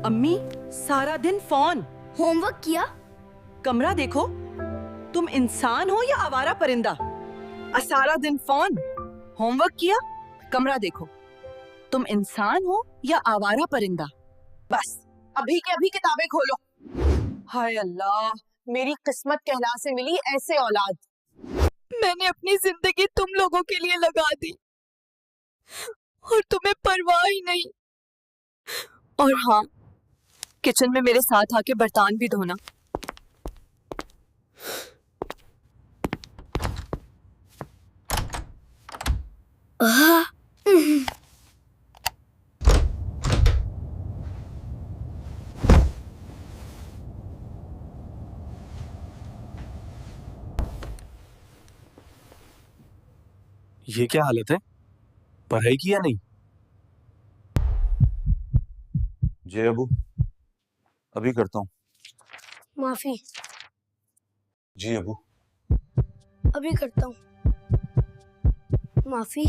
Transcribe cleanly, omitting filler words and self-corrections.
अम्मी, सारा दिन फोन। होमवर्क किया? कमरा देखो, तुम इंसान हो या आवारा परिंदा? सारा दिन फोन, होमवर्क किया, कमरा देखो, तुम इंसान हो या आवारा परिंदा? बस अभी के अभी किताबें खोलो। हाय अल्लाह, मेरी किस्मत कहला से मिली ऐसे औलाद। मैंने अपनी जिंदगी तुम लोगों के लिए लगा दी और तुम्हें परवाह ही नहीं। और हाँ, किचन में मेरे साथ आके बर्तन भी धोना। ये क्या हालत है? पढ़ाई की या नहीं? जी अबू, अभी करता हूँ। माफी, जी अबू। अभी करता हूँ। माफी।